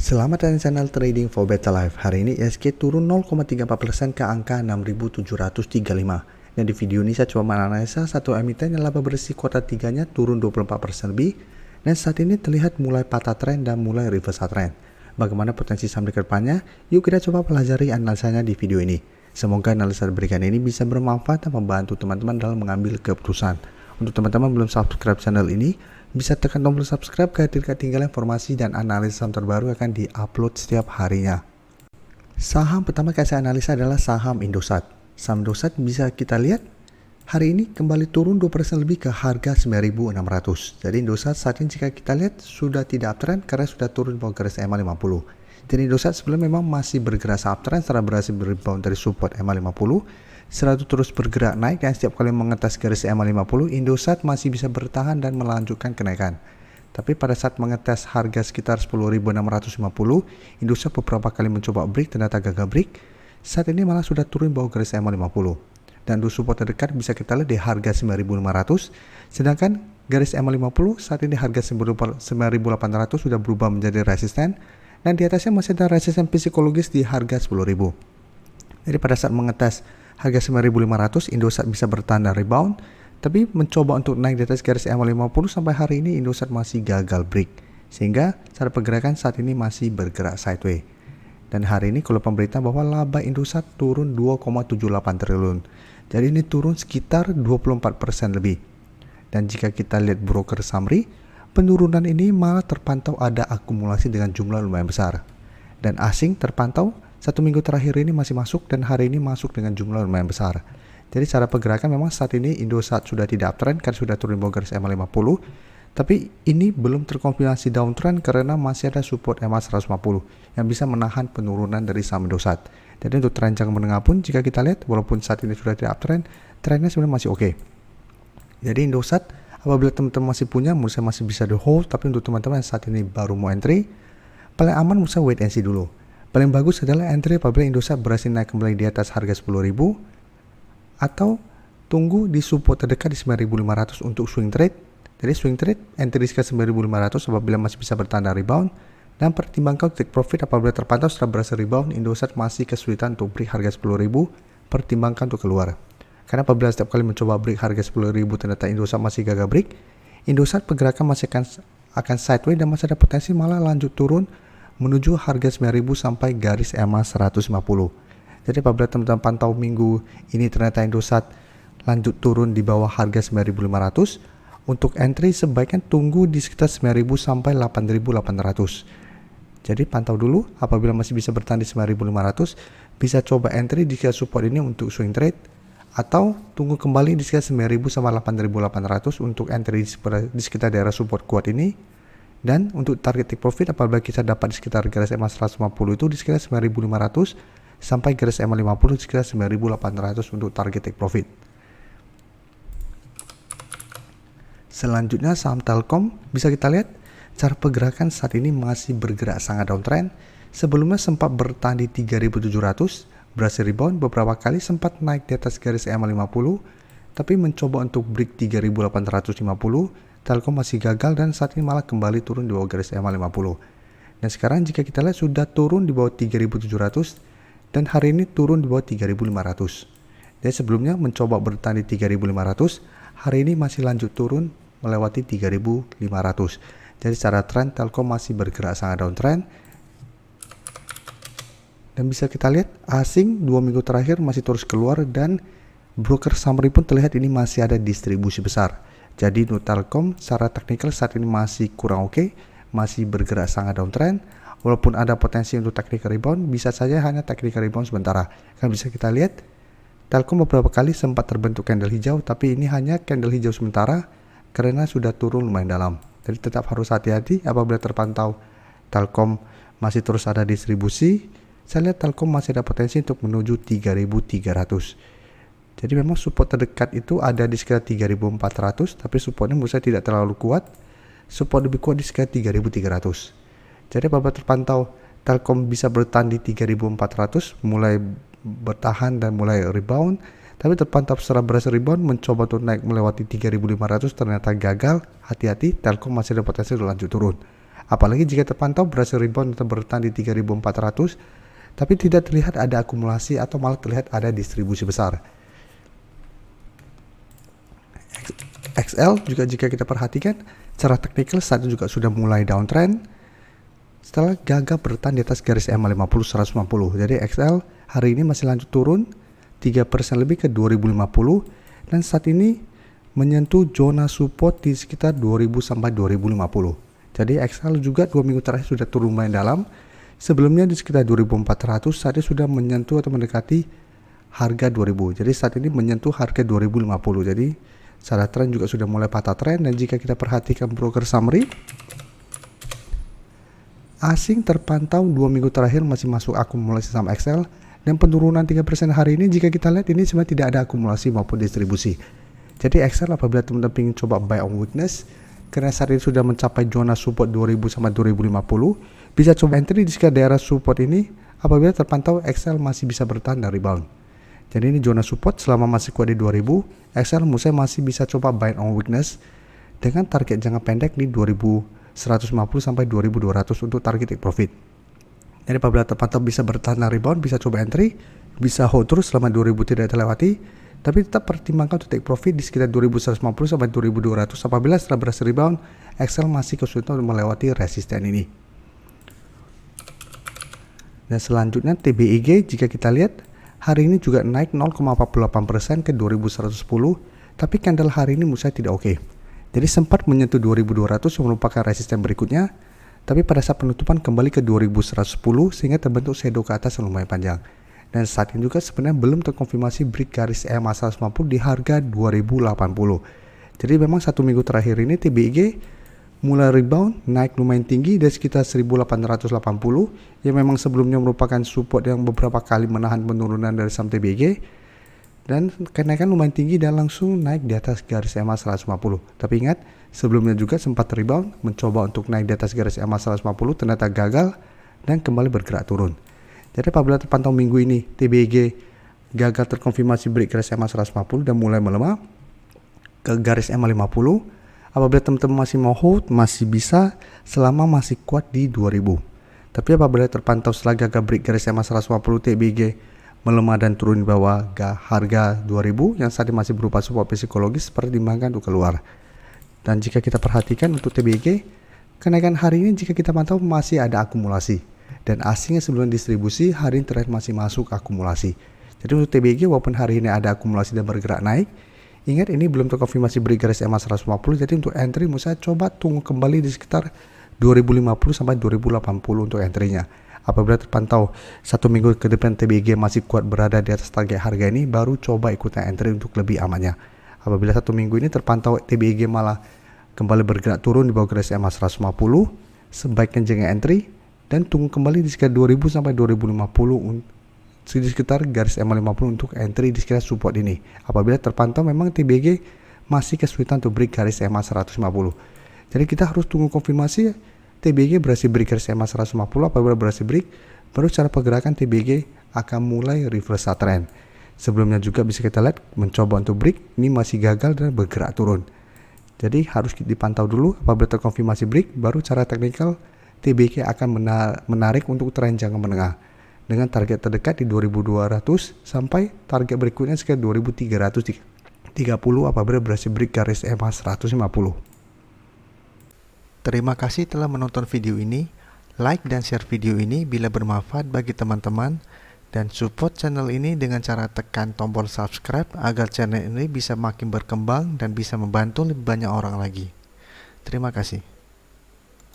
Selamat datang di channel Trading for Better Life. Hari ini ISG turun 0,34% ke angka 6.735. Dan di video ini saya coba menganalisa satu emiten yang laba bersih kuartal 3-nya turun 24% lebih. Dan saat ini terlihat mulai patah tren dan mulai reversal tren. Bagaimana potensi saham di kedepannya? Yuk kita coba pelajari analisanya di video ini. Semoga analisa diberikan ini bisa bermanfaat dan membantu teman-teman dalam mengambil keputusan. Untuk teman-teman belum subscribe channel ini, bisa tekan tombol subscribe agar tidak ketinggalan informasi dan analisis saham terbaru akan diupload setiap harinya. Saham pertama yang saya analisa adalah saham Indosat. Saham Indosat bisa kita lihat hari ini kembali turun 2% lebih ke harga 9.600. Jadi Indosat saat ini jika kita lihat sudah tidak uptrend karena sudah turun bawah garis EMA 50. Jadi Indosat sebelumnya memang masih bergerak uptrend setelah berhasil berrebound dari support EMA 50. Setelah itu terus bergerak naik dan setiap kali mengetes garis EMA 50, Indosat masih bisa bertahan dan melanjutkan kenaikan. Tapi pada saat mengetes harga sekitar 10.650, Indosat beberapa kali mencoba break, ternyata gagal break. Saat ini malah sudah turun bawah garis EMA 50. Dan untuk support terdekat bisa kita lihat di harga 9.500. Sedangkan garis EMA 50 saat ini harga 9.800 sudah berubah menjadi resisten. Dan di atasnya masih ada resisten psikologis di harga 10.000. Jadi pada saat mengetes harga 9.500, Indosat bisa bertanda rebound, tapi mencoba untuk naik di atas garis EMA 50 sampai hari ini Indosat masih gagal break. Sehingga cara pergerakan saat ini masih bergerak sideways. Dan hari ini kalau pemberitahuan bahwa laba Indosat turun 2,78 triliun. Jadi ini turun sekitar 24% lebih. Dan jika kita lihat broker summary, penurunan ini malah terpantau ada akumulasi dengan jumlah lumayan besar. Dan asing terpantau satu minggu terakhir ini masih masuk dan hari ini masuk dengan jumlah lumayan besar. Jadi cara pergerakan memang saat ini Indosat sudah tidak uptrend karena sudah turun bawah garis EMA 50. Tapi ini belum terkonfirmasi downtrend karena masih ada support EMA 150 yang bisa menahan penurunan dari saham Indosat. Jadi untuk tren jangka menengah pun jika kita lihat walaupun saat ini sudah tidak uptrend, trennya sebenarnya masih oke. Jadi Indosat apabila teman-teman masih punya, menurut saya masih bisa di hold. Tapi untuk teman-teman yang saat ini baru mau entry, paling aman menurut saya wait and see dulu. Paling bagus adalah entry apabila Indosat berhasil naik kembali di atas harga 10.000 atau tunggu di support terdekat di 9.500 untuk swing trade. Jadi swing trade entry di sekitar 9.500 apabila masih bisa bertanda rebound dan pertimbangkan take profit apabila terpantau setelah berhasil rebound Indosat masih kesulitan untuk break harga 10.000, pertimbangkan untuk keluar. Karena apabila setiap kali mencoba break harga 10.000 ternyata Indosat masih gagal break, Indosat pergerakan masih akan sideways dan masih ada potensi malah lanjut turun menuju harga 9.000 sampai garis EMA 150. Jadi apabila teman-teman pantau minggu ini ternyata Indosat lanjut turun di bawah harga 9.500, untuk entry sebaiknya tunggu di sekitar 9.000 sampai 8.800. Jadi pantau dulu apabila masih bisa bertahan di 9.500, bisa coba entry di sekitar support ini untuk swing trade atau tunggu kembali di sekitar 9.000 sampai 8.800 untuk entry di sekitar daerah support kuat ini. Dan untuk target take profit apabila kita dapat di sekitar garis EMA 150 itu di sekitar 9.500 sampai garis EMA 50 di sekitar 9.800 untuk target take profit. Selanjutnya saham Telkom bisa kita lihat cara pergerakan saat ini masih bergerak sangat downtrend. Sebelumnya sempat bertahan di 3.700, berhasil rebound beberapa kali sempat naik di atas garis EMA 50, tapi mencoba untuk break 3.850. Telkom masih gagal dan saat ini malah kembali turun di bawah garis EMA 50. Dan sekarang jika kita lihat sudah turun di bawah 3.700 dan hari ini turun di bawah 3.500. Dan sebelumnya mencoba bertahan di 3.500, hari ini masih lanjut turun melewati 3.500. Jadi secara tren Telkom masih bergerak sangat downtrend. Dan bisa kita lihat asing 2 minggu terakhir masih terus keluar dan broker summary pun terlihat ini masih ada distribusi besar. Jadi untuk Telkom secara teknikal saat ini masih kurang oke, masih bergerak sangat downtrend. Walaupun ada potensi untuk technical rebound, bisa saja hanya technical rebound sementara. Kan bisa kita lihat Telkom beberapa kali sempat terbentuk candle hijau, tapi ini hanya candle hijau sementara karena sudah turun lumayan dalam. Jadi tetap harus hati-hati apabila terpantau Telkom masih terus ada distribusi. Saya lihat Telkom masih ada potensi untuk menuju 3.300. Jadi memang support terdekat itu ada di sekitar 3.400, tapi supportnya menurut saya tidak terlalu kuat. Support lebih kuat di sekitar 3.300. Jadi apabila terpantau Telkom bisa bertahan di 3.400, mulai bertahan dan mulai rebound. Tapi terpantau setelah berhasil rebound mencoba untuk naik melewati 3.500 ternyata gagal. Hati-hati, Telkom masih ada potensi untuk lanjut turun. Apalagi jika terpantau berhasil rebound atau bertahan di 3.400, tapi tidak terlihat ada akumulasi atau malah terlihat ada distribusi besar. XL juga jika kita perhatikan secara teknikal saat ini juga sudah mulai downtrend setelah gagal bertahan di atas garis EMA 50 150. Jadi XL hari ini masih lanjut turun 3% lebih ke 2050 dan saat ini menyentuh zona support di sekitar 2000 sampai 2050. Jadi XL juga 2 minggu terakhir sudah turun lumayan dalam. Sebelumnya di sekitar 2400, saat ini sudah menyentuh atau mendekati harga 2000. Jadi saat ini menyentuh harga 2050. Jadi secara tren juga sudah mulai patah tren, dan jika kita perhatikan broker summary, asing terpantau 2 minggu terakhir masih masuk akumulasi saham XL, dan penurunan 3% hari ini jika kita lihat ini sebenarnya tidak ada akumulasi maupun distribusi. Jadi XL apabila teman-teman ingin coba buy on weakness, karena saat ini sudah mencapai zona support 2000 sampai 2050, bisa coba entry di sekitar daerah support ini apabila terpantau XL masih bisa bertahan dan rebound. Jadi ini zona support selama masih kuat di 2000, XL menurut saya masih bisa coba buy on weakness dengan target jangka pendek di 2150 sampai 2200 untuk target take profit. Jadi apabila terpantau bisa bertahan dan rebound, bisa coba entry, bisa hold terus selama 2000 tidak terlewati, tapi tetap pertimbangkan untuk take profit di sekitar 2150 sampai 2200 apabila setelah berhasil rebound, XL masih kesulitan untuk melewati resisten ini. Dan selanjutnya TBIG jika kita lihat hari ini juga naik 0,48% ke 2110, tapi candle hari ini menurut saya tidak oke. Jadi sempat menyentuh 2200 yang merupakan resisten berikutnya, tapi pada saat penutupan kembali ke 2110 sehingga terbentuk shadow ke atas yang lumayan panjang. Dan saat ini juga sebenarnya belum terkonfirmasi break garis EMA 150 di harga 2080. Jadi memang 1 minggu terakhir ini TBIG mulai rebound, naik lumayan tinggi dari sekitar 1880 yang memang sebelumnya merupakan support yang beberapa kali menahan penurunan dari saham TBIG, dan kenaikan lumayan tinggi dan langsung naik di atas garis EMA 150. Tapi ingat, sebelumnya juga sempat rebound, mencoba untuk naik di atas garis EMA 150, ternyata gagal dan kembali bergerak turun. Jadi apabila terpantau minggu ini TBIG gagal terkonfirmasi break garis EMA 150 dan mulai melemah ke garis EMA 50, apabila teman-teman masih mau hold, masih bisa selama masih kuat di 2000. Tapi apabila terpantau setelah gagal break garis EMA 150 TBIG melemah dan turun di bawah harga 2000 yang saat ini masih berupa support psikologis, pertimbangkan untuk keluar. Dan jika kita perhatikan untuk TBIG, kenaikan hari ini jika kita pantau masih ada akumulasi. Dan asingnya sebelum distribusi hari ini terakhir masih masuk akumulasi. Jadi untuk TBIG walaupun hari ini ada akumulasi dan bergerak naik, ingat ini belum terkonfirmasi break garis EMA 150, jadi untuk entry mau saya coba tunggu kembali di sekitar 2050 sampai 2080 untuk entry-nya. Apabila terpantau 1 minggu ke depan TBIG masih kuat berada di atas target harga ini, baru coba ikutan entry untuk lebih amannya. Apabila 1 minggu ini terpantau TBIG malah kembali bergerak turun di bawah garis EMA 150, sebaiknya jangan entry dan tunggu kembali di sekitar 2000 sampai 2050 di sekitar garis EMA 50 untuk entry di sekitar support ini. Apabila terpantau memang TBIG masih kesulitan untuk break garis EMA 150. Jadi kita harus tunggu konfirmasi TBIG berhasil break garis EMA 150. Apabila berhasil break, baru cara pergerakan TBIG akan mulai reversal trend. Sebelumnya juga bisa kita lihat mencoba untuk break, ini masih gagal dan bergerak turun. Jadi harus dipantau dulu, apabila terkonfirmasi break, baru cara teknikal TBIG akan menarik untuk tren jangka menengah dengan target terdekat di 2200 sampai target berikutnya sekitar 2330 apabila berhasil break garis EMA 150. Terima kasih telah menonton video ini. Like dan share video ini bila bermanfaat bagi teman-teman, dan support channel ini dengan cara tekan tombol subscribe agar channel ini bisa makin berkembang dan bisa membantu lebih banyak orang lagi. Terima kasih.